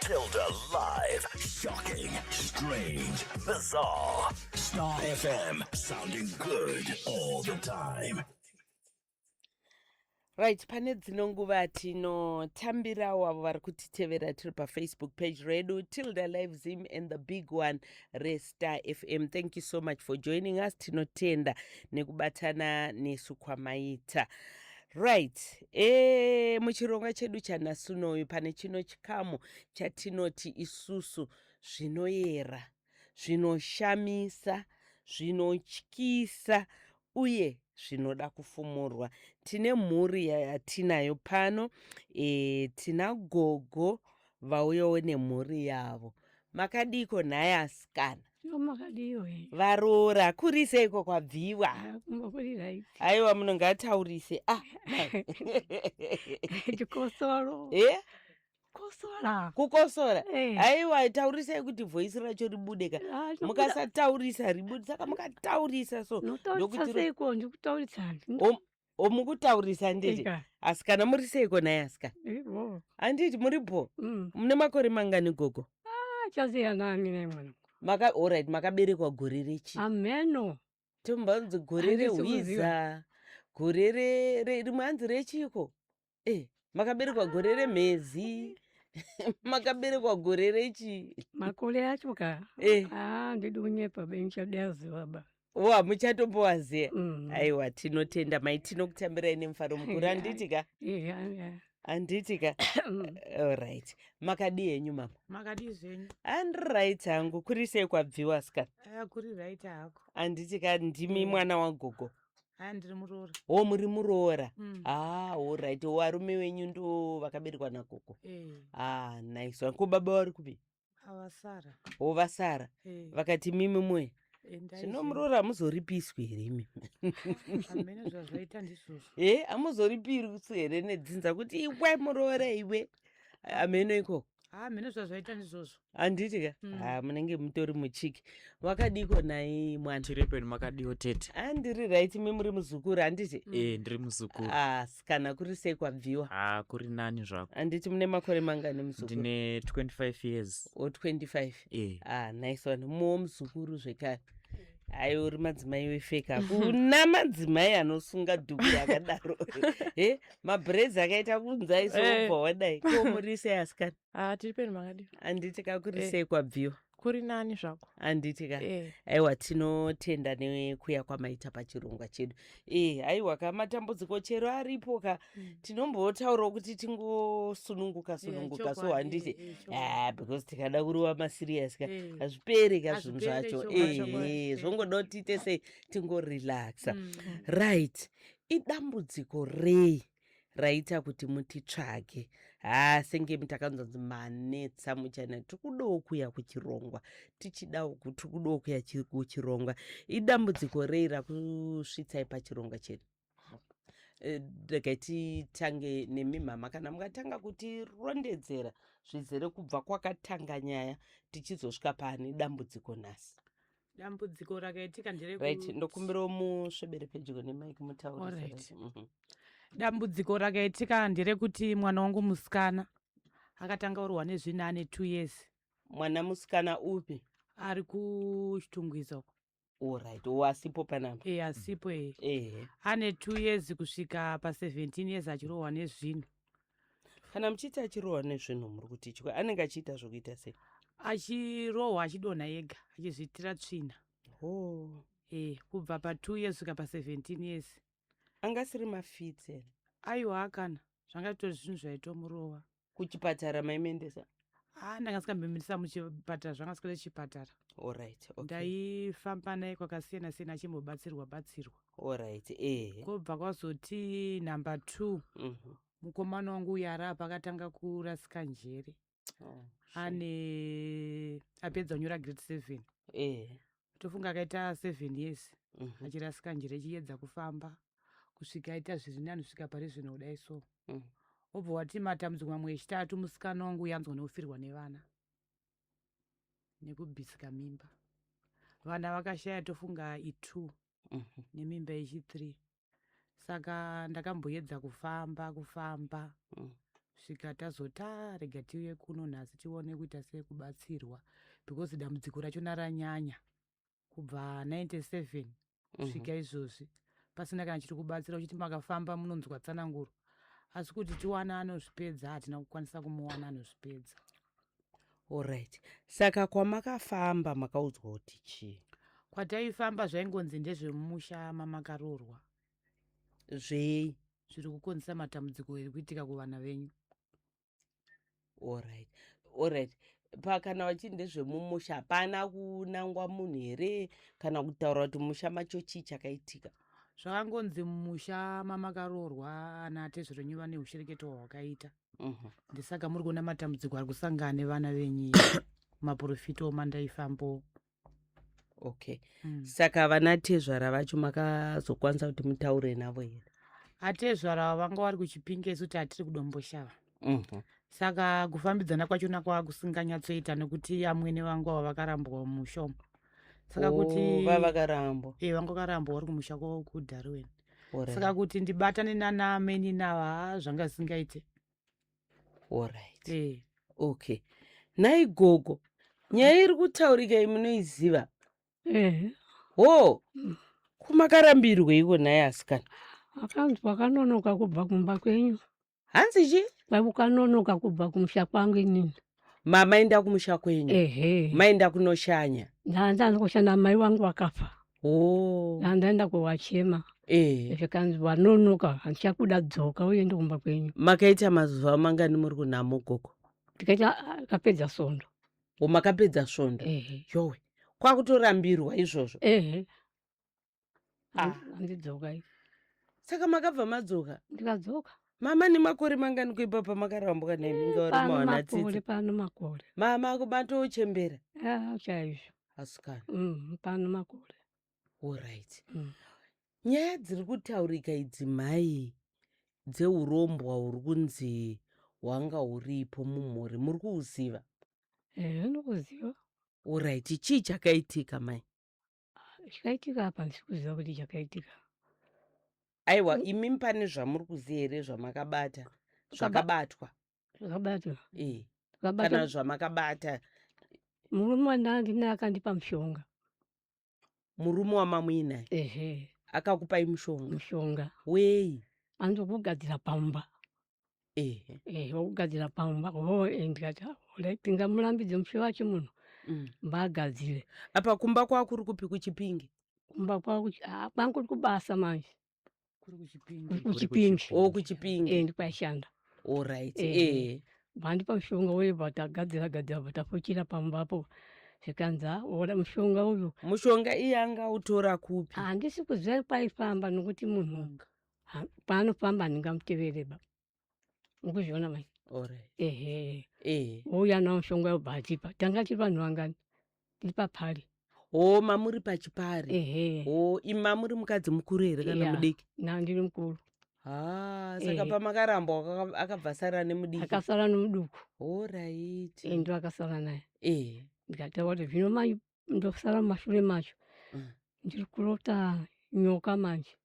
Tilda live. Shocking, strange, bizarre. Star FM, sounding good all the time. Right, pane dzino nguva tinotambirawo avo vari kutitevera tiri paFacebook page redu Tilda Live Zim and the big one reStar FM. Thank you so much for joining us. Tinotenda nekubatana nesu kwamaita. Right, muchirongwa chedu chanasunoyu pane chino chikamu chatinoti isusu zvinoyera, zvinoshamisa, zvinotyisa uye zvinoda kufumurwa. Tine mhuri yatinayo pano, tina gogo vauyawo nemhuri yavo. Makadiko naye asikana Makadiyo varoora kuri seiko kwabviwa. kuri right. Aiwa munonga ataurise. Chikosoro. Kosora. Kukosora. Aiwa taurisai kuti voice racho ribudeka. Mukasataurisa ribudi saka mukataurisa so. Notaurisa seiko ndikutaurisa. Omukutaurisa ndeti. Asikana muri seiko naye asikana. Anditi muripo. Mune makore mangani gogo? Chaziya nani nemwana. Alright, makaberekwa gore rechi. Ameno. Tumbanzi gore rehwiza. Gore rimwe hanzi rechiko. Makaberekwa gore remhezi. Makaberekwa gore rechi. Makore acho ka. Ndidi kunyepa bencha daziwa ba. Muchatombowaziya. Aiwa tinotenda maitinokutambirai nemufaro mukuru anditika. Anditika. Alright. Makadi henyu mama. Makadi zvenyu. Right hangu kuri sei kwabviwa asikana? Kuri right hako. Anditika ndimi mwana wagogo. Ndiri muroora. Muri muroora. Alright. Varume venyu ndo vakaberekwa nagogo. Nice. Ko baba vari kupi? Avasara. Vasara. Vakati mimi mwe. Zvino muroora hamuzoripiswi here imi? Amene zvazvaita ndizvozvo. Hamuzoripiswi here nedzinza kuti iwe muroora iwe. Ameno ikoko. Mene zvazvaita ndizvozvo. Anditika? Munenge mutori muchiki. Wakadiko naye mwana? Chirepeni makadiwo tete. Ndiri right imi muri muzukuru anditi? Ndiri muzukuru. Sikana kuri sei kwabviwa? Kuri nani zvako. Anditi mune makore mangani muzukuru? Ndine 25 years. 25. Nice one. Muwo muzukuru zvekare. Ayo uri madzimai wefeka. Kuna madzimai anosunga dhuku yakadaro. Mabreads akaita kunzai sobva wadai. Ko muri sei asikana? Tiripeni makadi. Anditika kuri sei kwabviwa? Kuri nani zvako. Anditika. Aiwa tinotenda nekuya kwamaita pachirongwa chedu. Aiwa kamatambudziko chero aripo ka tinombotaurawo kuti tingosununguka so handiti. Because tikada kuruwa masirious ka azviperi ka zvinhu zvacho. Zvongoda kuti tiite sei tingorelaxa. Right. Idambudziko rei raita kuti mutitsvage. Senge mutakanzonzi manetsa muchana tikudawo kuya kuchirongwa. Tichidawo kuti tikudawo kuya kuchirongwa. Idambudziko rei rakusvitsai pachirongwa chedu. Regai tange nemi mama kana mukatanga kuti rondedzera zvizere kubva kwakatanga nyaya tichizosvika pane dambudziko nhasi. Dambudziko rakaitika nderekuti. Right, ndokumbirawo musvebere pedyo nemaiki mutaurisa. Dambudziko rakaitika nderekuti mwana wangu musikana akatanga kurwa nezvina ane 2 years. Mwana musikana upi? Ari kuchitungwiza uko. Alright, wasipo panapa. Asipo ane 2 years kusvika pa17 years achirohwa nezvinhu. Kana muchiita achirohwa nezvinhu muri kuti chikwa anenge achiita zvokuita sei? Achirohwa achidonha ega achizviitira tsvina. Kubva pa2 years kusvika pa17 years. Angasiri mafitse. Aiwa kana zvangatori zvinhu zvaitomurova. Kuchipatara maimendesa? Ndanga sikambemisa muchipatara zvanga sikore chipatara. Alright, okay. Ndaifamba naye kwakasiyana siyana achimbobatsirwa. Alright, Kobva kwazoti number 2. Mukomana wangu yari apa akatanga kurasika njere. Apedza kunyora grade 7. Tofunga akaita 7 years. Achirasika njere chiedza kufamba. Kusvika aita zvirinani kusvika pari zvino kudai so. Obva wati matambudziko mamwe echitatu musikana wangu yanzwa neufirwa nevana. Nekubvisika mimba. Vana vakashaya tofunga i2 nemimba yechi3. Saka ndakamboedza kufamba svika tazota rega tiuye kuno nhasi tione kuita sei kubatsirwa because dambudziko rachona ranyanya kubva 97 kusvika izvozvi pasina kana chiri kubatsira uchiti makafamba munonzwa tsananguro asi kuti tiwana anozvipedza hatina kukwanisa kumuwana anozvipedza. Alright, saka kwamakafamba makaudzwa kuti chii? Kwataifamba zvaingonzi ndezvemumusha mamakaroorwa zvei zviri kukonzesa matambudziko ekuitika kuvana venyu. Alright, pakana vachiti ndezvemumusha hapana kunangwa munhu here kana kutaura kuti musha macho chii chakaitika? Zvakangonzi mumusha mamakaroorwa ana atezverenyu vane ushereketo hwakaita ndisaka muri kuona matambudziko ari kusangana nevana venyu maprofita omandaifambo. Okay. Saka vana tezvara vacho makazokwanisa kuti mutaure navo here? Atezvara vanga vari kuchipinge kuti hatiri kudomboshava. Saka kufambidzana kwachona kwakusinganyatsoita nekuti amwene vangu vakarambwa mushomo. Saka kuti vavakarambwa vangakarambwa vari kumusha kudharuweni. Saka kuti ndibatane nana ameni nava zvanga zvisingaite. Alright. Okay. Naigogo, nyaya iri kutaurika munoiziva? Kumakarambirwe iko naye asikana? Akanzi wakanonoka kubva kumba kwenyu. Hanzi chi? Wakanonoka kubva kumusha kwangu inini. Maenda kumusha kwenyu? Maenda kunoshanya? Ndaenda kushanda, mai wangu wakafa. Ndaenda kowachema. Zvikanzi wanonoka handichakuda dzoka uende kumba kwenyu. Makaita mazuva mangani muri kunamo gogo? Takapedza svondo. Makapedza svondo? Yowe, kwakutorambirwa izvozvo? Handidzoka. Saka makabva madzoka? Ndikadzoka. Mama nemakore mangani kuipa pamakarambwa naye? Pano makore. Mama kumatochembera? Chaizvo. Asikana? Pano makore. Alright. Nyaya dziri kutaurika idzi mai dzeurombwa huri kunzi hwanga huripo mumhuri, muri kuuziva? Ndinokuziva. Alright, chii chakaitika mai? Chakaitika apa ndisi kuziva kuti chakaitika. Aiwa, imi pane zvamuri kuziva here zvamakabata? Zvakabatwa? Zvakabatwa? Kana zvamakabata? Murume wandandinaye akandipa mushonga. Murume wamamuinaye? Akakupai mushonga? Mushonga. Wei? Andokugadzira pamba. Wokugadzira pamba. Ndikati ndingamurambidze mushe wacho munhu mbagadzire. Apa kumba kwako kuri kupi, kuchipinge? Kumba kwangu kuri kubasa manje. Kuchipinge. Kuchipinge. Ndikwaishanda. Alright. Vandipa mushonga webva tagadzira vatafuchira pambapo. Zvikanzi ora mushonga uyu. Mushonga iye angautora kupi? Handisi kuziva kwaifamba nokuti munhu paanofamba handingamutevereba. Mukuzviona mai? Uya nawo mushonga webva achipa. Tanga tiri vanhu vangani? Tiri papari. Mamuri pachipari? Mamuri mukadzi mukuru here kana mudiki? Ndiri mukuru. Saka pamakarambwa akabva sara nemudiki? Akasara nemuduku. Alright. Ndo akasara naye. Ndikataura kuti zvino mai ndosara mumashure macho. Ndiri kurota nyoka manje.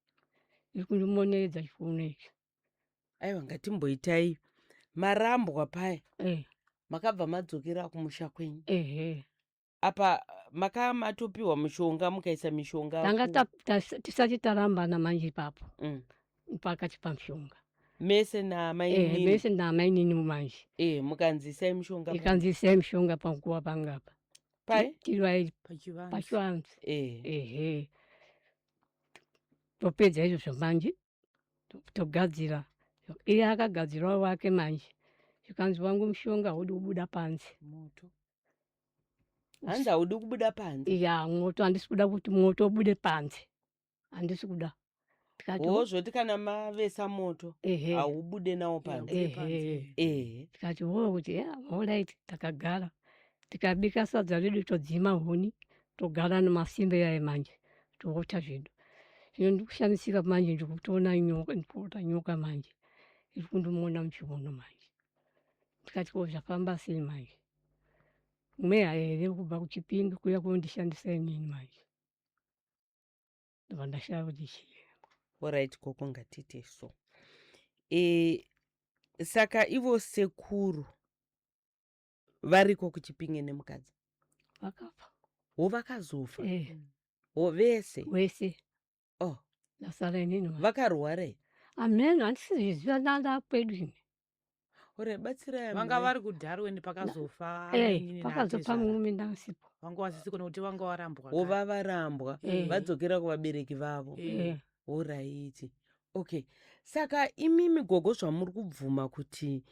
Ndiri kundimonedza chifuno ichi. Aiwa, ngatimboitai marambwa paya. Makabva madzokera kumusha kwenyu? Apa makamatopiwa mushonga mukaisa mishonga? Tanga tisati tarambana manje ipapo. Pakatipa mushonga. Mese namainini? Mese namainini manje. Mukanzisai mushonga? Ikanzisai mushonga panguva pangapa. Pai? Tiri pachivanze. Topedza izvozvo manje togadzira. Iye akagadzirawo wake manje. Zvikanzi wangu mushonga haudi kubuda panze. Moto. Hanzi haudi kubuda panze? Moto handisi kuda kuti moto ubude panze. Handisi kuda. Zvoti kana mavesa moto haubude nawo panze? Tikati kuti alright, takagara. Tikabika sadza redu todzima huni. Togara nemasimbe yaye manje. Toota zvedu. Zvino ndikushamisika manje ndikutoona nyoka manje. Iri kundimonda muchiuno manje. Tikati zvafamba sei manje? Mweya here kubva kuchipinge kuya kundishandisa inini manje. Ndandashaya kuti chii. Alright, koko ngatite so. Saka ivo sekuru variko kuchipinge nemukadzi vakafa. vakazofa vese Wese oh ndasara inini vakarwara here? ameno handisizviziva nanda kwedu ini. Ore batsirai vanga vari kudharweni pakazofa Pakazofa murume ndangasipo. vanga vasisiko nekuti vanga varambwa varambwa vadzokera kuvabereki vavo. Oraiti. Okay. Saka imimi gogo zvamuri kubvuma kuti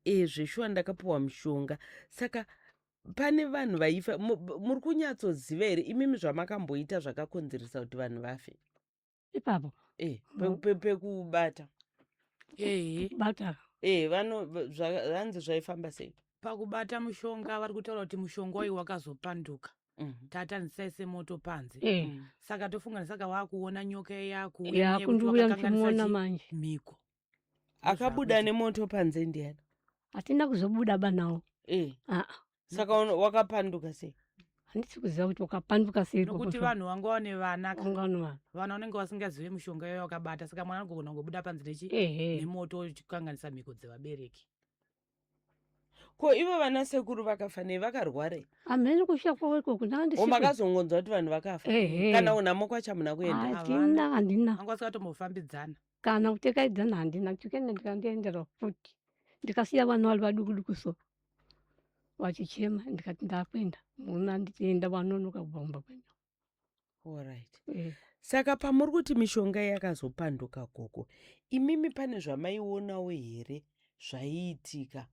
zveshuwa ndakapiwa mushonga. Saka pane vanhu vaifa muri kunyatsoziva here imimi zvamakamboita zvakakonzeresa kuti vanhu vafe? Ipapo Pekubata. bata Zvanzi zvaifamba sei? pakubata mushonga vari kutaura kuti mushonga uyu wakazopanduka tatanzisaise moto panze saka tofunga saka wakuona nyoka yakundiuya manje miko akabuda nemoto panze ndiani? hatina kuzobuda banawo. Saka wakapanduka sei? Handisi kuziva kuti wakapanduka sei. Nokuti vanhu vanga vane vana vana vanenge vasingazive mushonga iyoyo wakabata saka mwana anogona kungobuda panze nemoto uchikanganisa miko dzevabereki. Ko ivo vana sekuru vakafa nei vakarwara? Hamene kushakwa weko kunandi. Makazongonzwa kuti vanhu vakafa? Kana unamo kwacho hamuna kuenda? Handina. Vanga vasikatomboofambidzana. Kana kutekaidzana handina chikenda ndikandiendera futi. Ndikasiya vana vari vaduku so vachichema ndikati ndakwenda muna ndichienda vanonoka kubva kwenda. Alright. Saka pamuri kuti mishonga yakazopanduka gogo, imimi pane zvamaionawo here zvaiitika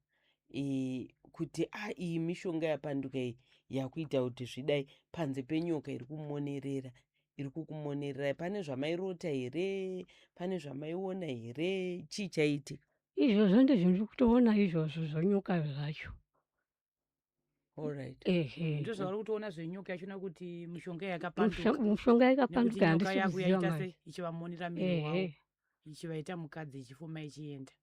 kuti iyi mishonga yapanduka iyi yakuita kuti zvidai panze penyoka iri kukumonerera pane zvamairota here? Pane zvamaiona here? Chii chaiitika? Izvozvo ndizvo kutoona izvozvo zvonyoka zvacho. Alright. Ndozvauri kutoona zvenyoka yachona kuti mushonga yakapanduka. Mushonga yakapanduka nyoka yako yaita se ichivamonera miri wavo ichivaita mukadzi ichifuma ichienda.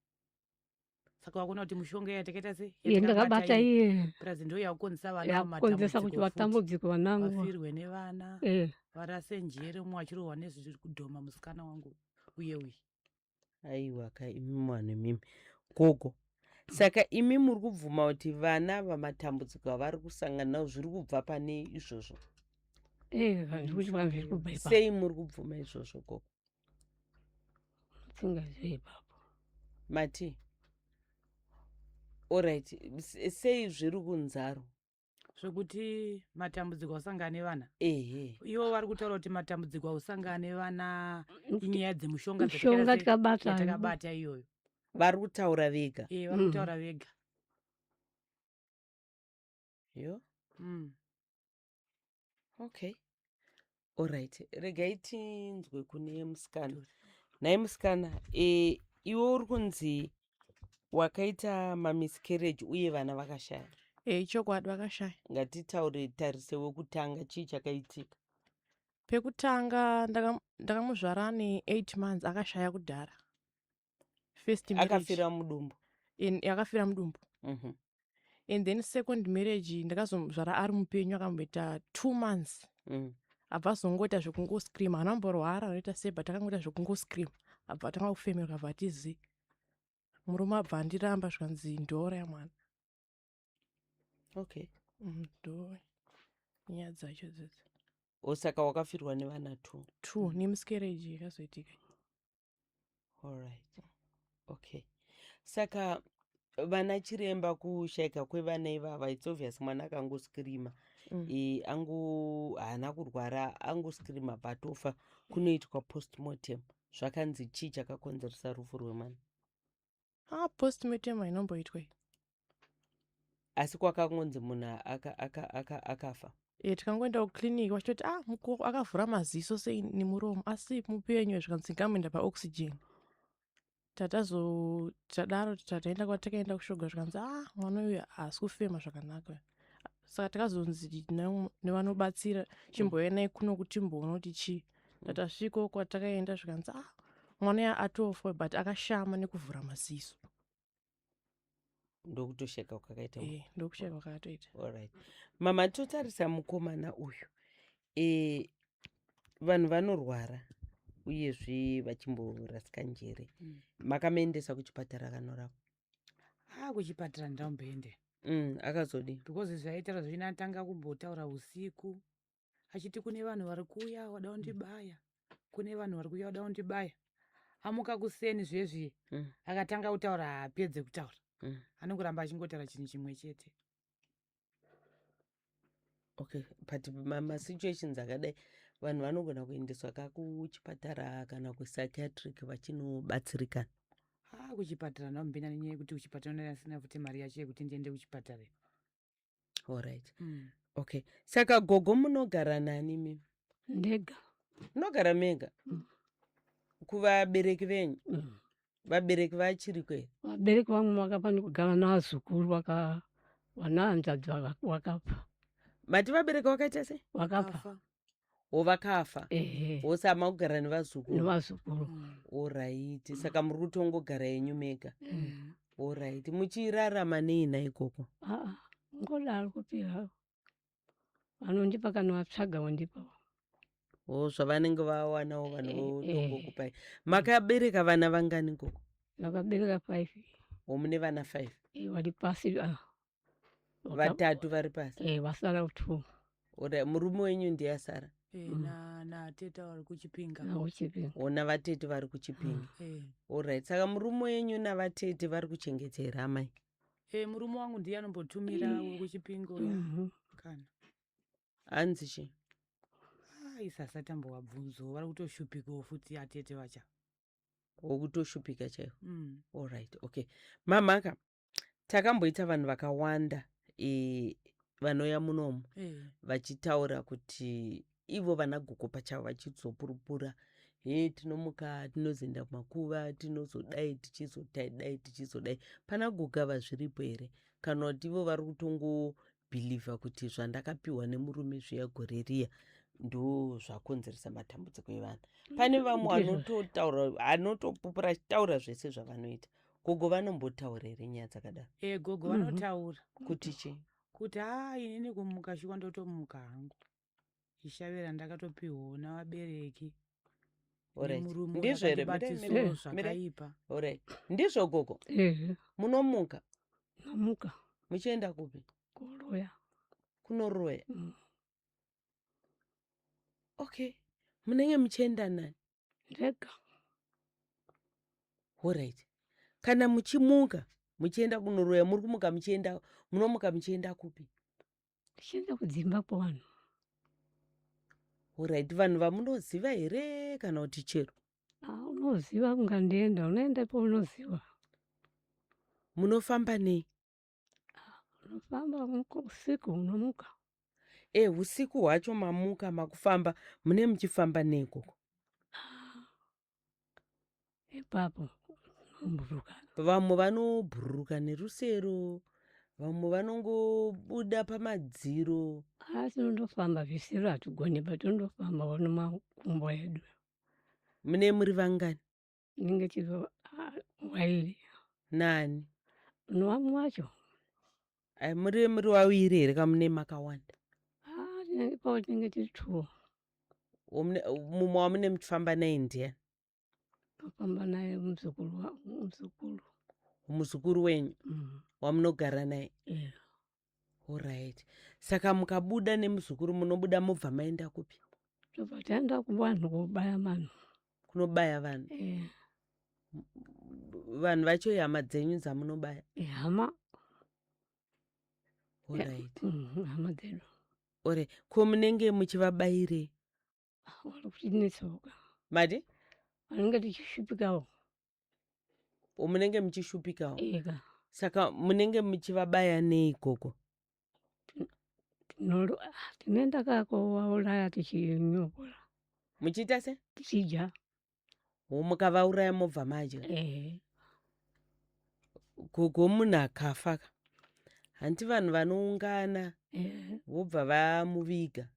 Saka wakuona kuti mushonga yatakaita se ndakabata iye prazi ndo yakukonzesa vana yakukonzesa kuti vatambudzike vanangu vafirwe nevana varase njere umwe achirohwa nezviri kudhoma musikana wangu uye uye. Aiwa imimi vanhu imimi gogo. Saka imi muri kubvuma kuti vana vamatambudziko avari kusangana nawo zviri kubva pane izvozvo? Sei muri kubvuma izvozvo gogo? Mati. Alright. Sei zviri kunzaro? Zvekuti matambudziko asangana nevana ivo vari kutaura kuti matambudziko ausangana nevana inyaya dzemushonga yatakabata iyoyo. Vari kutaura vega? Vari kutaura vega. Yo. Okay. Alright. Regai tinzwe kune musikana. Nai musikana, iwe uri kunzi wakaita mamiscarriage uye vana vakashaya? Chokwadi vakashaya. Ngatitarise wekutanga chii chakaitika? Pekutanga ndakamuzvara ne8 months akashaya kudhara. Akafira mudumbu? Akafira mudumbu. And then second marriage ndakazomuzvara ari mupenyu akamboita 2 months. Abva zongoita zvekungoscream anamborwara anoita seba takangoita zvekungoscream abva atanga kufemerwa abva atizi murume abva andiramba zvikanzi ndora yamwana. Okay. Ndo nyaya dzacho dzidzi. Osaka wakafirwa nevana 2 nemiscarriage yakazoitika. Alright. Okay. Saka vana chiremba kushayika kwevana ivava it's obvious mwana akangoscreama haana kurwara angoscreama batofa kunoitwa postmortem. Zvakanzi chii chakakonzeresa rufu rwemwana? Postmortem ainomboitwa. Asi kwakangonzi munhu akafa. Tikangoenda kuclinic vachitoti mukoko akavhura maziso sei nemuromo asi mupenyu zvikanzi ngamuenda paoxygen. Tadaro tataenda kwatakaenda kushoga zvikanzi mwana uyu haasi kufema zvakanaka. Saka takazonzi nevanobatsira chimboenai kuno kuti timboona kuti chii. Tatasvika kwatakaenda zvikanzi mwana atofa but akashama nekuvhura maziso. Ndokutosheka kwakaita. Ndokusheka kwakatoita. Alright. Mama, totarisa mukomana uyu. Vanhu vanorwara uyezve vachimborasika njere. Makamuendesa kuchipatara kanorapwa? kuchipatara ndaumboende akazodi because zvaitaura zvino atanga kumbotaura usiku achiti kune vanhu vari kuuya wada kundibaya, kune vanhu vari kuuya wada kundibaya. Amuka kuseni zvezvi akatanga kutaura apedze kutaura anongoramba achingotaura chinhu chimwe chete. Okay, but masituations akadai vanhu vanogona kuendeswa kuchipatara kana kupsychiatric vachinobatsirikana. Kuchipatara ndaumbina nenyaya yekuti kuchipatara ndasina futi mari yacho yekuti ndiende kuchipatara. Alright. Okay, saka gogo munogara nani mimi? Ndega. Munogara mega? Kuvabereki venyu? Vabereki vachiri kweri? Vabereki vangu vakapa ndikugara navazukuru vanahanzvadzi vakafa. Mati vabereki vakaita sei? Vakafa. Vakafa? Vose hamakugara nevazukuru? Nevazukuru. Alright. Saka muri kutongogara yenyu mega? Alright. Muchirarama neina ikoko? Ngodaro kupira. Vanondipa kana vatsvaga vondipa. Zvavanenge vawanawo vanhu votongokupai. Makabereka vana vangani koko? Vakabereka 5. Mune vana 5? Vari pasi. Vatatu vari pasi? Vasara 2. Murume wenyu ndiye asara? Natete vari kuchipinga. Navatete vari kuchipinga. Alright. Saka murume wenyu navatete vari kuchengetera amai? Murume wangu ndiye anombotumira kuchipinga uya. Kana. Hanzi chi? Isasa tambowabvunzo vari kutoshupikawo futi atete vacha. Wokutoshupika chaiwo? Alright, okay. Mamaka, takamboita vanhu vakawanda vanoya munomu vachitaura kuti ivo vana gogo pachavo vachizopurupura tinomuka tinozoenda kumakuva tinozodai tichizodai pana kugava zviripo here kana kuti ivo vari kutongobhilivha kuti zvandakapiwa nemurume zviya gore riya ndo zvakonzeresa matambudziko evanhu. Pane vamwe anotopupura achitaura zvese zvavanoita. Gogo vanombotaura here nyaya dzakadaro? Gogo vanotaura. Kuti chi? Kuti inini kumuka shikwa ndotomuka hangu. Ishavira ndakatopiwa navabereki. Ndizvo here? Ndizvo gogo? Munomuka? Namuka. Muchienda kupi? Kuroya. Kunoroya? Okay. Munenge muchienda nani? Ndega. Alright. Kana muchimuka muchienda kunoroya muri kumuka muchienda kupi? Tichienda kudzimba kwavanhu. Alright. Vanhu vamunoziva here kana kuti chero? Unoziva kungandienda, unoenda paunoziva. Munofamba nei? Unofamba usiku unomuka. Usiku hwacho mamuka makufamba mune muchifamba nei koko? Ipapo nomburuka. Vamwe vanobhururuka nerusero, vamwe vanongobuda pamadziro. Tinondofamba zvisiro hatigoni patinondofamba nemakumbo edu. Mune muri vangani? Ninge tiri wairi. Nani? Novamwe vacho. Muri wawiri here kamune makawanda? Tinenge tiri 2. Mumwe wamune muchifamba naye ndiani? Tofamba naye muzukuru wenyu wamunogara naye? Alright. Saka mukabuda nemuzukuru munobuda mubva maenda kupi? Tobva taenda kuvanhu kubaya vanhu. Kunobaya vanhu? Vanhu vacho hama dzenyu dzamunobaya? Hama. Alright. Hama dzedu. Alright. Ko munenge muchivabayire? Vari kutinetsoka. Mati? Vanenge tichishupikawo. Munenge muchishupikawo? Ega. Saka munenge muchivabaya nei koko? Tinoenda kako vauraya tichinyohora. Muchiita se? Tichidya. Mukavauraya mobva madya? Gogo munhu akafa hanti vanhu vanoungana vobva vamuviga.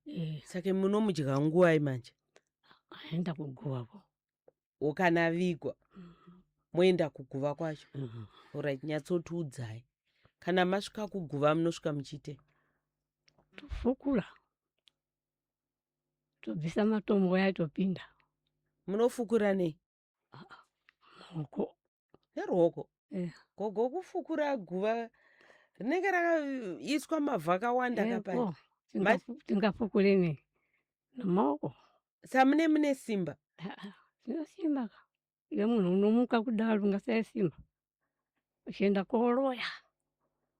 Saka munomudya nguwai manje? Aenda kuguvako. Kana vigwa moenda kuguva kwacho? Alright, nyatsotiudzai. Kana masvika kuguva munosvika muchite? Tofukura. Tobvisa matombo yatopinda. Munofukura nei? Ruoko. Neruoko? gogo kufukura guva rinenge rakaiswa mavhu akawanda kapani tingafukureni namaoko samune simba sina simba ka ile munhu unomuka kudaro ungasaye simba uchienda kooroya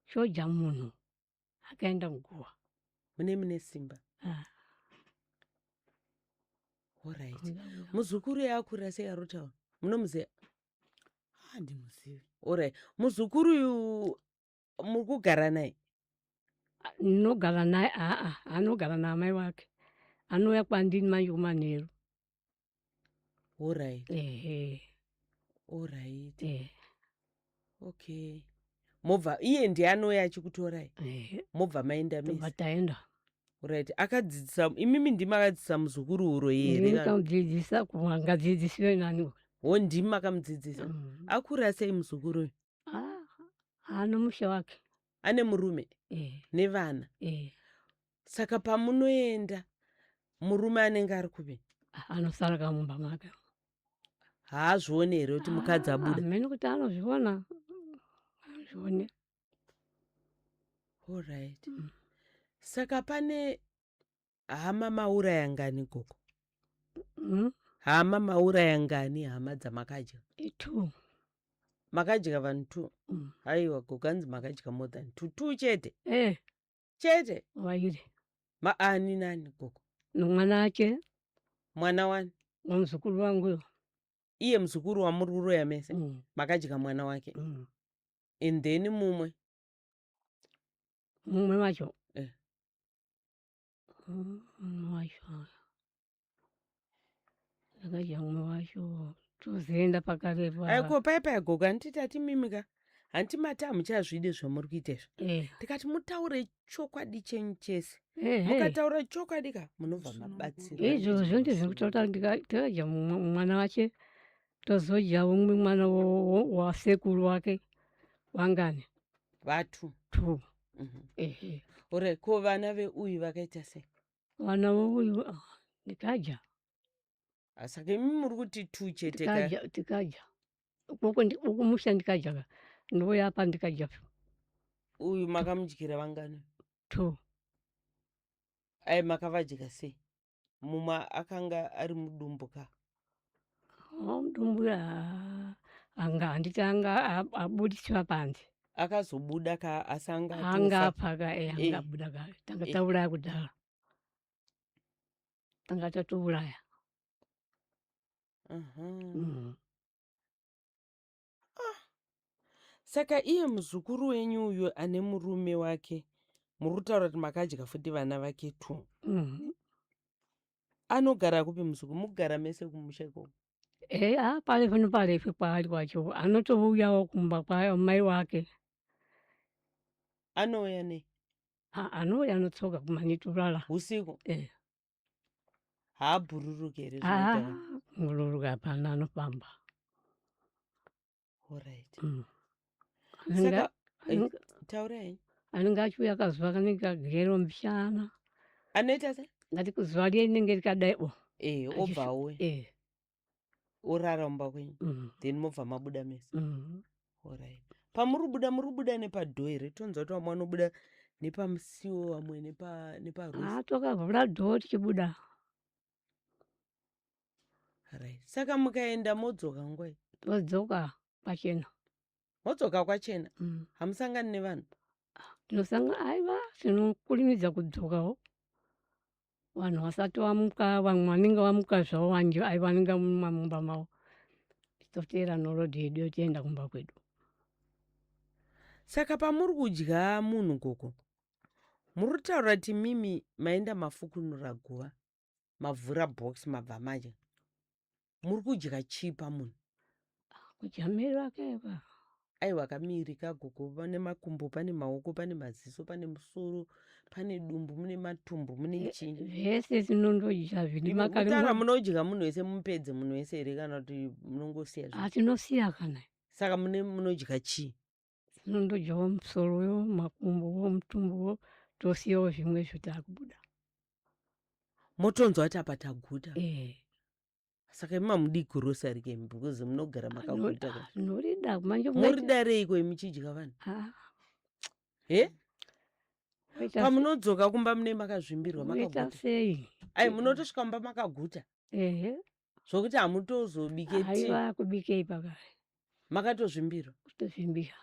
choja munhu akaenda kuguva mune simba. Alright. Muzukuru yakura sei arutaura munomuziva? Handimuzivi. Alright. Muzukuru uyu muri kugara naye? Ndinogara naye anogara naamai wake anouya kwandini manje kumanheru. Alright. Alright. Okay. Mobva iye ndiye anouya achikutorai? Mobva maenda mese? Tobva taenda. Right. Akadzidzisa imimi ndimi akadzidzisa muzukuru uro here? Ndikamudzidzisa ngadzidzisiwe nani? Ndimi makamudzidzisa. Akura sei muzukuru uyu? Ano musha wake. Ane murume? Nevana? Saka pamunoenda murume anenge ari kupi? Anosara kamumba make. Haazvioni here kuti mukadzi abuda? Hamene kuti anozviona. Anozvione. Alright. Saka pane hama mauraya ngani gogo? Hama mauraya ngani hama dzamakadya? 2. Makadya vanhu 2? Aiwa gogo hanzi makadya more than 2 chete? Chete? Wairi. Ani nani gogo? Nomwana wake. Mwana wani? Muzukuru wangu. Iye muzukuru wamuri kuroya mese? Makadya mwana wake? And then mumwe wacho? Mumwe wacho akadya mumwe wacho tozoenda pakarepa. Aiko paipai gogo handiti hatimimika handimati hamuchazvide zvamuri kuita izvo. Tikati mutaure chokwadi chenyu chese. Mukataura chokwadi ka munobva mabatsira. Izvozvo ndizvekutaura ndikadya mwana wache tozodya umwe mwana wasekuru wake wangani? Vatu 2. Ore ko vana veuyu vakaita sei? Vana veuyu ndikadya. Saka imi muri kuti 2 chete ka? Tikadya. Ukumusha ndikadya. Ndouya apa ndikadya. Uyu makamudyira vangani? 2. Ai makavadya sei? Mumwe akanga ari mudumbu ka? Mudumbu anga handiti anga abudiswa panze. Akazobuda ka asanga anga paka angabuda ka tanga tauraya kudhara. Tanga tatouraya. Saka iye muzukuru wenyu uyu ane murume wake muri kutaura kuti makadya futi vana vake 2. Anogara kupi muzukuru? Mugara mese kumusha ikoko? Parefu neparefu paari kwacho anotouyawo kumba kwamai wake. Anouya nei? Anouya anotsoka kumaniturara usiku. Haabhururuki here? Bhururuka hapana, anofamba. Alright. Saka taurai. Anenge achiuya kazuva kanenge kagero mbichana. Anoita sei? Ngati kuzuva rinenge rikadaiwo. Obvawo. Orara mumba kwenyu? Then mobva mabuda mese? Alright. Pamuri buda nepadhoo here? Tonzwa kuti vamwe vanobuda nepamusiwo vamwe neparoof. Tokavhura dhoo tichibuda. Right. Saka mukaenda modzoka ngwai? Todzoka pachena. Modzoka kwachena? Hamusangani nevanhu? Tinosangana aiva tinokurimidza kudzokawo. Vanhu vasati vamuka, vamwe vanenge vamuka zvavo vanenge mumamumba mavo. Totevera norodhi yedu yotienda kumba kwedu. Saka pamuri kudya munhu gogo, muri kutaura kuti mimi maenda mafukunura guva, mavhura box mabva madya. Muri kudya chii pamunhu? Kudya miri wake. Aiwa kamirika gogo, pane makumbo, pane maoko, pane maziso, pane musoro, pane dumbu, mune matumbu, mune chinyi. Zvese tinondodya zviri makare. Mutaura munodya munhu wese mupedze munhu wese here kana kuti munongosiya zvese? Tinosiya kana. Saka munodya chii? Tinondodyawo musorowo, makumbowo, mutumbuwo, tosiyawo zvimwe zvotakubuda. Motonzwa kuti apa taguta? Saka mamudi grocery game because munogara makaguta. Norida manje Muridareiko muchidya vanhu? Pamunodzoka kumba mune makazvimbirwa makaguta. Sei? Ai munotosvika mumba makaguta. Zvokuti hamutozobike tea. Haiwa kubikei pakare. Makatozvimbirwa. Kutozvimbira.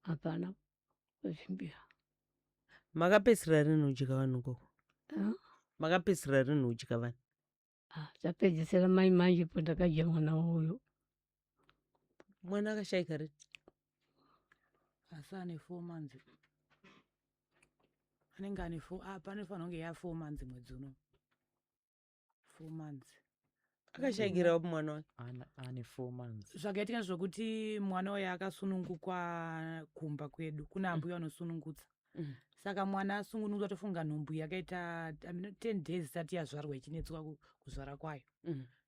Hapana kuzvimbira. Makapedzisira rini udya vanhu koko? Makapedzisira rini udya vanhu? Tapedzisira mai manje po ndakadya mwana uyo. Mwana akashaika rini? Asi ane 4 months. Anenge ane 4, panofanira kunge ya 4 months mwedzi uno. 4 months. Akashaikira mwana wake? Ane 4 months. Zvakaitika zvokuti mwana uyo akasunungukwa kumba kwedu. Kuna ambuya anosunungutsa. Saka mwana asungungutswa tofunga nhumbu yakaita 10 days isati yazvarwa ichinetswa kuzvara kwayo.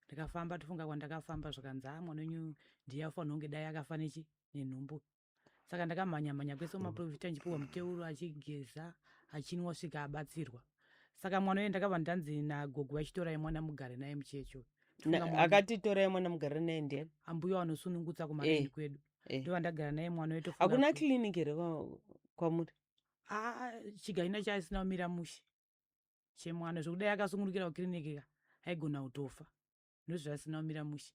Ndakafamba tofunga kwandakafamba zvakanzi mwana wenyu ndiye afanira kunge dai akafa nenhumbu. Saka ndakamhanya kwese mumaprofita ndichipuwa muteuro achigeza achinwa svika abatsirwa. Saka mwana uyu ndakabva ndanzi nagogo vachitorai mwana mugare naye muchecho. Akati torai mwana mugare naye ndiye ambuya anosunungutsa kumakanyi kwedu. Ndova ndagara naye mwana wetu. Hakuna clinic here kwamuri? Chigaina chaisina kumira mushe chemwana zvokudai akasungurukira kukiriniki aigona kutofa. Ndozvaisina kumira mushe.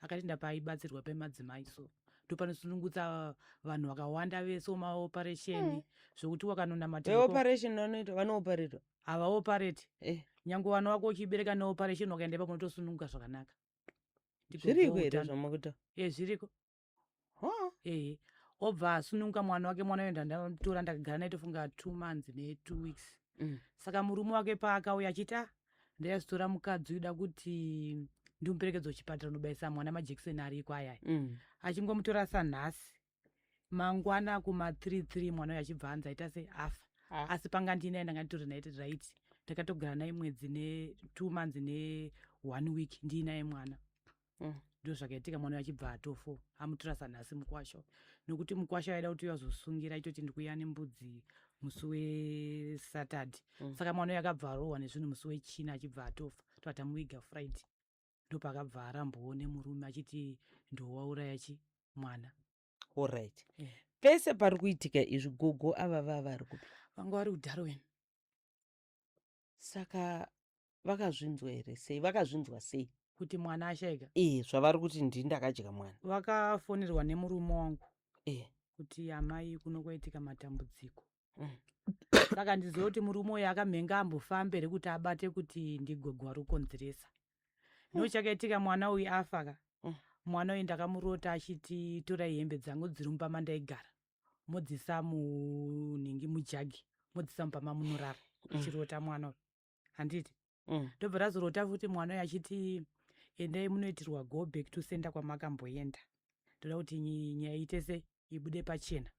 Akati ndapaibatsirwa pemadzimai so ndopanosunungutsa vanhu vakawanda vese maoperation zvokuti wakanona mateko. Operation vanoita vanooperate? Havaoperate. Nyange vana wako uchibereka neoperation wakaenda ipapo unotosununguka zvakanaka. Zviriko here zvamakuta? Zviriko. Obva asununguka mwana wake, mwana uyu ndandatora ndakagara naye tofunga 2 months ne2 weeks. Saka murume wake paakauya achiti ndaizotora mukadzi uida kuti ndimuperekedze kuchipatara unobaisa mwana majekiseni ariko ayaya. Achingomutora sanhasi mangwana kuma3 mwana uyu achibva anzi aita seafa. Asi panga ndinaye ndanga nditori naye right. Ndakatogara naye mwedzi ne2 months ne1 week ndinaye mwana. Ndo zvakaitika mwana uyu achibva atofo amutora sanhasi mukwasha. Nokuti mukwasha aida kuti azosungira aitoti ndikuya nembudzi musi weSaturday. Saka mwana uyu akabva arohwa nezvinhu musi wechina achibva atofa. Tatamuiga Friday. Ndopakabva arambowo nemurume achiti ndowauraya mwana. Alright. Pese pari kuitika izvi gogo ava vari kupi? Vanga vari kuDarwin. Saka vakazvinzwa here sei? Vakazvinzwa sei? Kuti mwana ashaika? Zvavari kuti ndakadya mwana. Vakafonerwa nemurume wangu. Kuti amai kuno kwaitika matambudziko. Saka ndiziva kuti murume uyu akamhenga ambofambe rekuti abate kuti ndigogo ari kukonzeresa. Ndochakaitika mwana uyu afaka. Mwana uyu ndakamurota achiti torai hembe dzangu dziri mupama ndaigara. Modzisa munhingi mujagi. Modzisa mupama munorara. Achirota mwana uyu. Handiti? Ndobva razorota futi mwana uyu achiti endai munoitirwa go back to center kwamakamboenda. Ndoda kuti nyaya itese ibude pachena.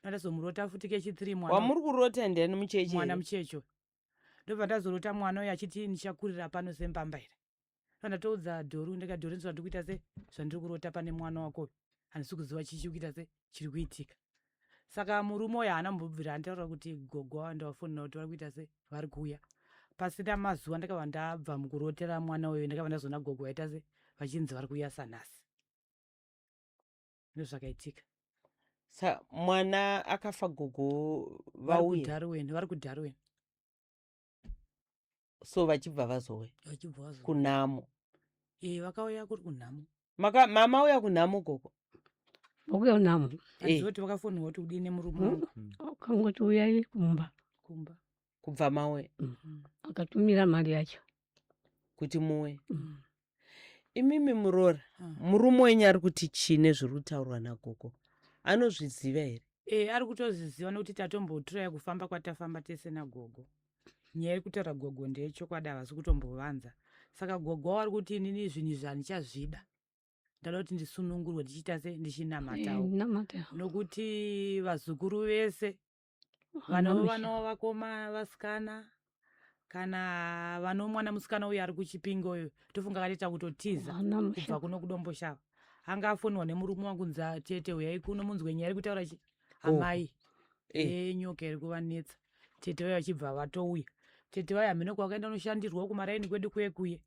Ndazomurota futi kechi3 mwana. Wamuri kurota ndiani mucheche? Mwana muchecho. Ndobva ndazorota mwana uyu achiti ndichakurira pano sembambaira. Ndatoudza Dhoru ndikadhoru ndizvo ndikuita se zvandiri kurota pane mwana wako. Handisi kuziva chichikuita se chiri kuitika. Saka murume uyu haana mbobvira antaura kuti gogo ndawafonera kuti vari kuita se vari kuuya. Pasina mazuva ndakabva ndabva mukurotera mwana uyu ndakabva ndazona gogo vaita se vachinzi vari kuuya sanhasi. Ndozvakaitika. Mwana akafa gogo vauya? Vari kuDarwin. So vachibva vazouya? Vachibva vazouya. Kunhamo? Vakauya kuri kunhamo. Mama uya kunhamo gogo? Vakuya kunhamo. Handiziva kuti vakafonera kuti udini murume wangu. Akangoti uyai kumba. Kubva mauya? Akatumira mari yacho kuti muwe. Imimi Murora, murume wenyu ari kuti chine zviri kutaurwa nagogo anozviziva here? Ari kutozviziva nokuti tatombotorai kufamba kwatafamba tese nagogo. Nyaya yekutaura gogo ndeyechokwadi havasi kutombovanza. Saka gogo ari kuti inini zvinhu zvandichazvida. Ndada kuti ndisunungurwe ndichiita se ndichinamatawo. Nokuti vazukuru vese vanova vakoma vasikana kana vano mwana musikana uyu ari kuChipinge uyu tofunga akaita kutotiza kubva kuno kudomboshava. Anga afonwa nemurume wangu nza tete uyai kuno munzwe nyaya kutaura amai nyoka iri kuvanetsa. Tete uyu achibva vatouya. Tete uyu hamene kwakaenda unoshandirwa kumaraini kwedu kuye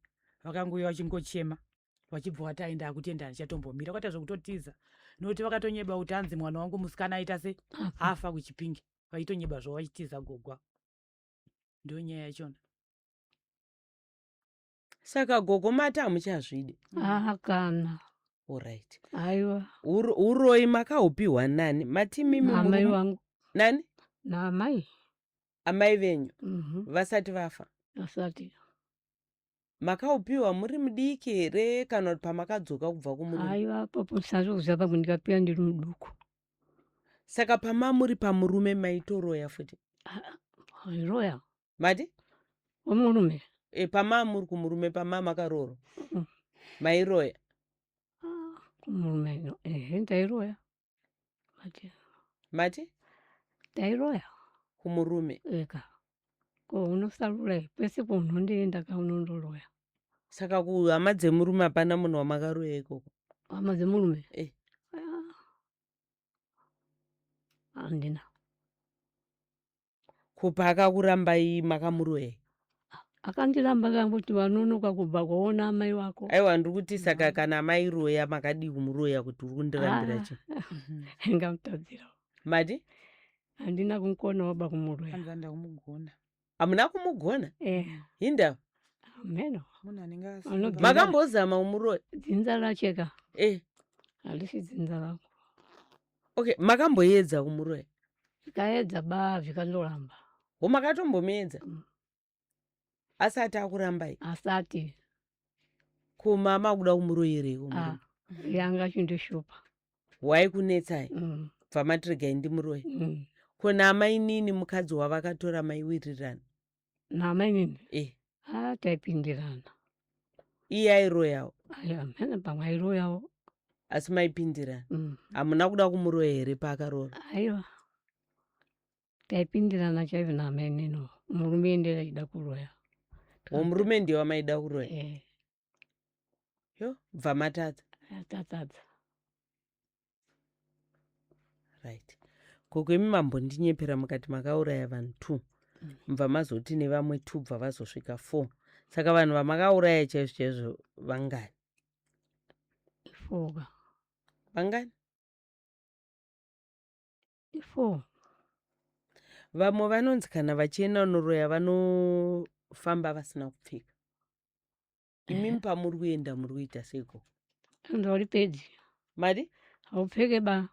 vakanguuya vachingochema vachibva vataenda akutenda ndichatombomira kwata zvekutotiza nokuti vakatonyeba kuti hanzi mwana wangu musikana aita se afa kuchipingi vaitonyeba zvavo vachitiza gogwa. Ndio nyaya yachona. Saka gogo mati hamuchazvidi? Kana. Alright. Aiwa. Uroi makaupiwa nani? Mati mimi amai wangu. Nani? Na amai. Amai venyu? Vasati vafa? Vasati. Makaupiwa muri mudiki here kana kuti pamakadzoka kubva kumurume? Aiwa popo sazokuziva pakundikapia ndiri muduku. Saka pamamuri pamurume maitoroya futi? Roya. Mati? Omurume. Pamamuri kumurume pamamakaroro? Mairoya? Kumurume ndairoya. Mati? Ndairoya. Kumurume? Eka. Ko unosarura pese kunondienda kaunondoroya. Saka kuhama dzemurume hapana munhu wamakaroya ikoko? Hama dzemurume? Handina. Kupa akakurambai makamuroya? Akandiramba kanguti vanonoka kubva kwaona amai wako. Aiwa ndiri kuti saka kana mairoya makadi kumuroya kuti uri kundirambira chi? Ngamutadzira. Mati? Handina kumukona waba kumuroya. Handanda kumugona. Hamuna kumugona? Hinda? Meno. Makambozama kumuroya? Dzinza racheka. Handisi dzinza rangu. Okay, makamboedza kumuroya? Ndikaedza zvikandoramba. Makatombomuedza? Asati akurambai? Asati. Kuma makuda kumuroyerei kumuroya? Yanga chindishupa. Waikunetsai? Bva matirega ndimuroya? Kuna amai nini mukadzi wavakatora maiwirirana? Naamai nini? Taipindirana. Iye airoyawo? Mene pamwe airoyawo. Asi maipindirana? Hamuna kuda kumuroya here paakarora? Aiwa. Taipindirana chaizvo naamai nini. Murume ndiye aida kuroya. Murume ndiye wamaida kuroya? Yo, bva matadza? Tatadza. Right. Kokwemi mambondinyepera mukati makauraya vanhu 2. Mubva mazoti nevamwe 2 bva vazosvika 4. Saka vanhu vamakauraya chaizvo chaizvo vangani? 4. Vangani? 4. Vamwe vanonzi kana vachienda kunoroya vanofamba vasina kupfeka. Imimi pamuri kuenda muri kuita seiko? Ndori pedzi. Mari? Haupfeke ba.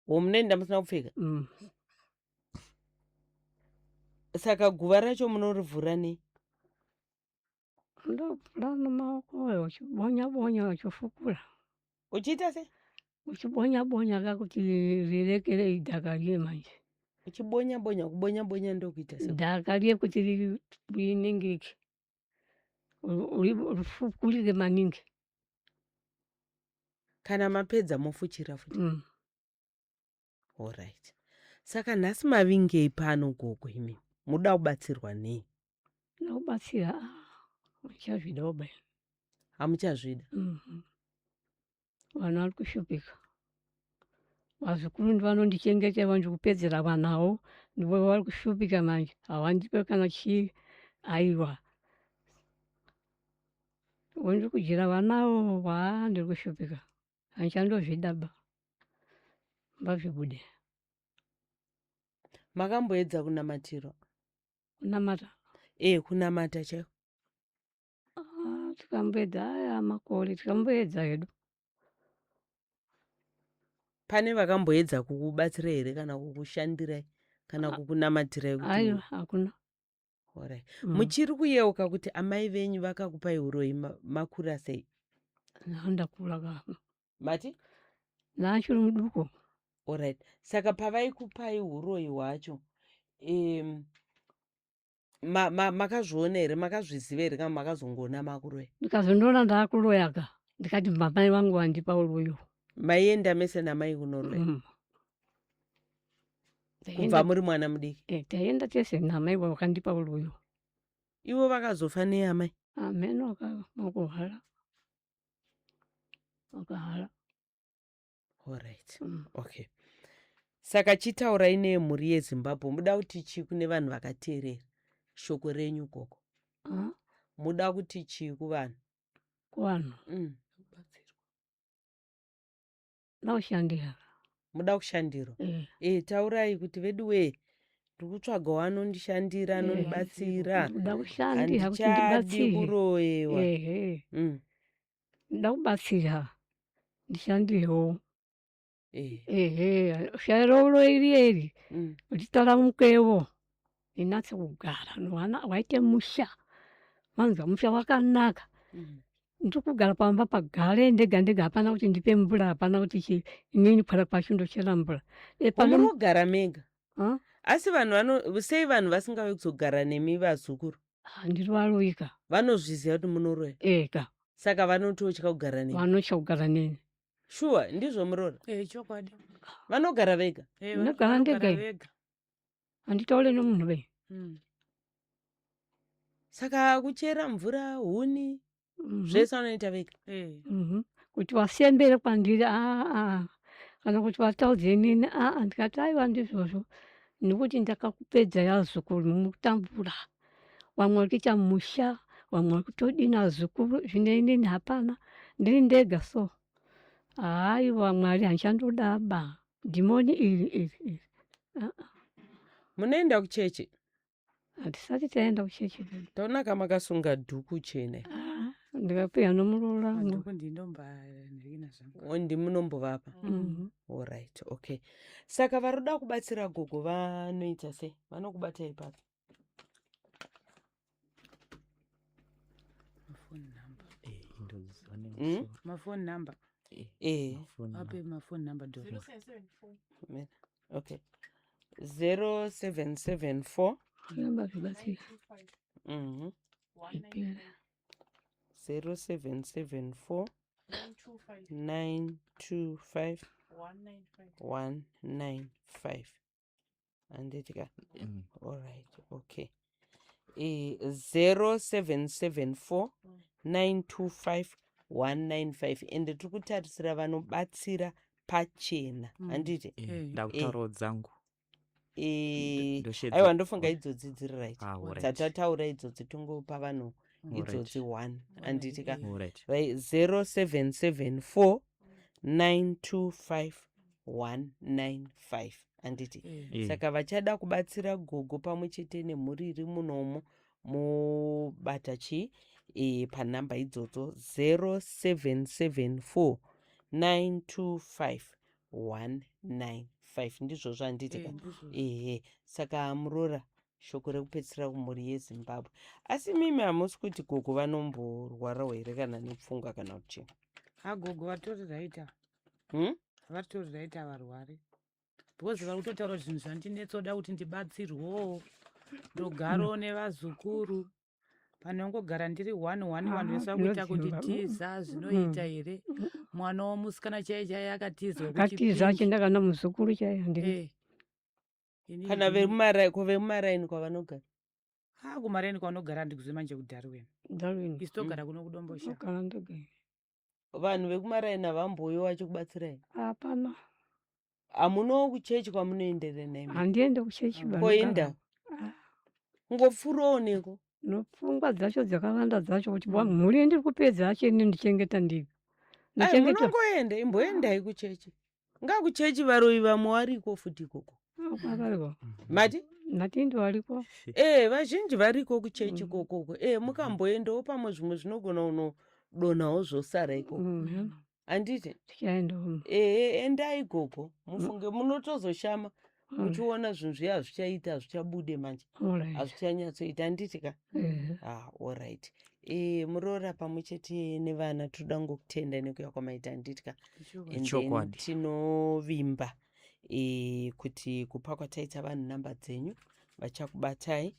Munoenda musina kupfeka? Saka guva racho munorivhura nei? Ndovhura nemaoko uchibonya uchifukura. Uchiita sei? Uchibonya kakuti rirekere idhaka riye manje. Uchibonya kubonya ndokuita sei? Dhaka riye kuti riningirike. Rifukurike maningi. Kana mapedza mofuchira futi? Alright. Saka nhasi mavingei pano gogo imi? Muda kubatsirwa nei? Kubatsira muchazvida obai. Hamuchazvida? Vanhu vari kushupika. Vazukuru ndivanondichengeta vandikupedzera vanawo ndivo vari kushupika manje. Havandipe kana chii. Aiwa. Ndiri kudyira vanawo ndiri kushupika. Handichandozvida ba. Mbazvibude. Makamboedza kunamatirwa? Kunamata? Kunamata chaiko. Tikamboedza makore tikamboedza hedu. Pane vakamboedza kukubatsira here kana kukushandirai kana kukunamatirai kuti? Aiwa, hakuna. Alright. Muchiri kuyeuka kuti amai venyu vakakupai uroi makura sei? Ndakura kama. Mati? Ndachiri muduku. Alright. Saka pavaikupai uroi hwacho, makazviona here, makazviziva here kana makazongoona makuroya? Ndikazondoona ndaakuroyaka ndikati mamai vangu vandipa uroyo. Maienda mese namai kunoroya? Kubva muri mwana mudiki? Taienda tese namai vakandipa uroyo. Ivo vakazofa neamai? Ameno vakahala. Alright. Okay. Saka chitaurai nemhuri yeZimbabwe, muda kuti chii kune vanhu vakateerera shoko renyu koko? Muda kuti chii kuvanhu? kwanu naushandira muda kushandirwa. Taurai kuti vedu we tikutsvaga wanondishandira anondibatsira, ndoda kushandira kuti handichadi ndibatsire. kurowewa. Ndoda kubatsira ndishandirewo. Eh. Shairo uloirieri uchitaramukewo inatse kugara nwana waite musha manza musha wakanaka. Ndikugara pamba pagare ndega ndega, hapana kuti ndipe mvura, hapana kuti inini para kwacho ndochera mvura. Munogara mega? Asi sei vanhu vasingauyi kuzogara nemi vazukuru? Ndiri varoika. Vanozviziva kuti munoroya? Ega. Saka vanototya kugara nemi? Vanotya kugara neni. Shuwa, ndizvo Murora? Chokwadi. Vanogara vega? Ndinogara ndega. Handitaure nomunhu ve. Saka kuchera mvura, huni, zvese vanoita vega? Kuti vasembere kwandiri kana kuti vataudze nini ndikati aiwa ndizvozvo nekuti ndakakupedza yazukuru mukutambura. Vamwe vari kuita musha, vamwe vari kutodina zukuru, zvine inini hapana, ndiri ndega so. Haiwa Mwari hanchandodaba dhimoni iri. Munoenda kuchechi? Hatisati taenda kuchechi. Taonaka makasunga dhuku chena. Ndikapeya nomuroora. Ndimunombovapa? Alright, okay. Saka varoda kubatsira gogo vanoita sei? Vanokubata ipapo? Mafoni number. Ape mafoni number do. 0774. Okay. 0774. Namba zvibatsira. 0774 925 195. Anditika. Alright, okay. 0774 925 195. Ende tikutarisira vanobatsira pachena. Handiti? Ndakutaurawo dzangu. Aiwa ndofunga idzodzi dziri right. Tatataura idzodzi tungopa vanhu idzodzi 1. Anditika? 0774 925 195. Anditi? Saka vachada kubatsira gogo pamwe chete nemhuri iri munomo mubata chi panhamba idzodzo 0774 925 195. Ndizvo zvanditika? Saka Murora, shoko rekupedzisira kumhuri yeZimbabwe. Asi mimi hamusi kuti gogo vanomborwarawo here kana nepfungwa kana kuti? Gogo vatori raita. Vatori raita varware. Because vari kutotaura zvinhu zvandinetsoda kuti ndibatsirwewo. Ndogarawo nevazukuru. Pane ongogara ndiri 1 vanhu vese vakuita kuti tiza zvinoita here. Mwana womusikana chaiye akatizwa akatiza achindakana muzukuru chaiye ndiri. Kana vemumaraini kwavanogara? Kumaraini kwavanogara ndikuziva manje kuDarwin. Isi togara kuno kuDombosha. Vanhu vekumaraini havamboyo vachikubatsirai? Hapana. Hamunowo kuchechi kwamunoendere nemi? Handiende kuchechi. Koenda? Ngopfuurawo neko? Nopfungwa dzacho dzakawanda dzacho kuti mhuri ndiri kupedza acheni ndichengeta ndiko. Munongoenda, imboendai kuchechi. Ngakuchechi varoyi vamwe variko futi ikoko. Mati? Nati ndo variko. Vazhinji variko kuchechi kokoko. Mukamboendawo pamwe zvimwe zvinogona unodonawo zvosara ikoko. Anditi? Endai gogo. Mufunge munotozoshama. Muchiona zvinhu zviya hazvichaita, hazvichabude manje. Hazvichanyatsoita. Anditika? Alright. Murora pamwe chete nevana toda ngokutenda nekuya kwamaita. Anditika? And tinovimba kuti kupa kwataita vanhu namba dzenyu vachakubatai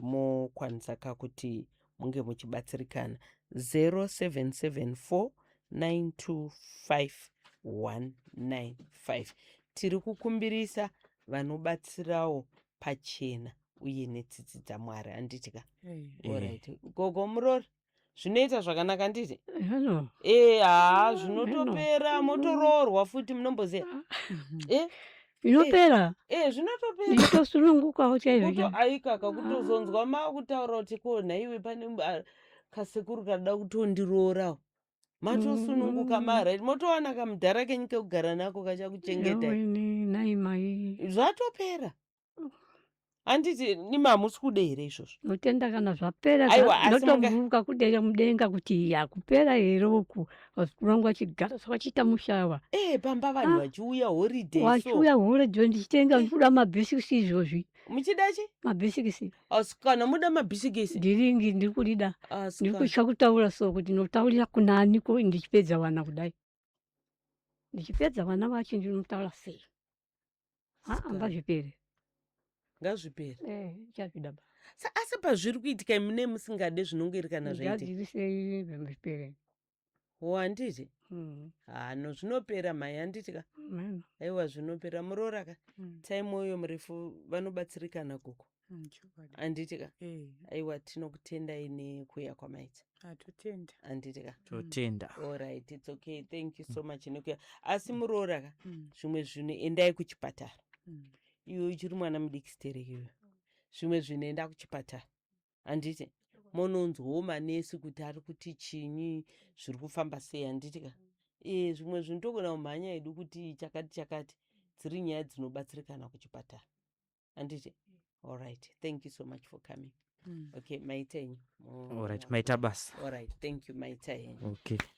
mokwanisa kuti munge muchibatsirikana. 0774 925 195. Tiri kukumbirisa vanobatsirawo pachena uye netsitsi dzaMwari. Anditika? Alright. Gogo Murora, zvinoita zvakanaka nditi? Zvinotopera motoroorwa futi munomboziva? Inopera? Zvinotopera. Nditosunungukawo chaizvo. Aikaka kutozonzwa makutaura kuti ko nhaiwe pane kasekuru kada kutondirorawo matosununguka mara motowana kamudhara kenyu kekugara nako kachakuchengeta naimai zvatopera handiti nimi hamusi kude here izvozvo notenda kana zvapera Aiwa, asi notobvuka kudera mudenga kuti yakupera here uku vazukuru vangu vachigara zvakachiita mushawa pamba vanhu vachiuya holiday wachiuya holiday ndichitenga ndikuda mabhisikisi izvozvi muchidachi mabhisikisi kana muda mabhisikisi ndiringi ndiri kurida ndiri kutya kutaura so kuti notaurira kunaniko ndichipedza vana kudai ndichipedza vana vacho ndinotaura sei ngazvipere ngazvipere ichazvida ba asi pazviri kuitika mune musingade zvinongoerekana zvaitirizei zvipere handiti no zvinopera mai handitika aiwa zvinopera muroraka time uyo murefu vanobatsirikana koko handitika aiwa tinokutendai nekuuya kwamaita totenda handitika totenda alright it's okay thank you so much nekuya asi muroraka zvimwe zvino endai kuchipatara iwe uchiri mwana mudikistereki iwe zvimwe zvinoenda kuchipatara handiti mononzwawo manesi kuti ari kuti chinyi zviri kufamba sei handitika zvimwe zvinotogona kumhanya edu kuti chakati dziri nyaya dzinobatsirikana kuchipatara handiti alright thank you so much for coming okay maita henyu alright maita basa alright thank you maita henyu okay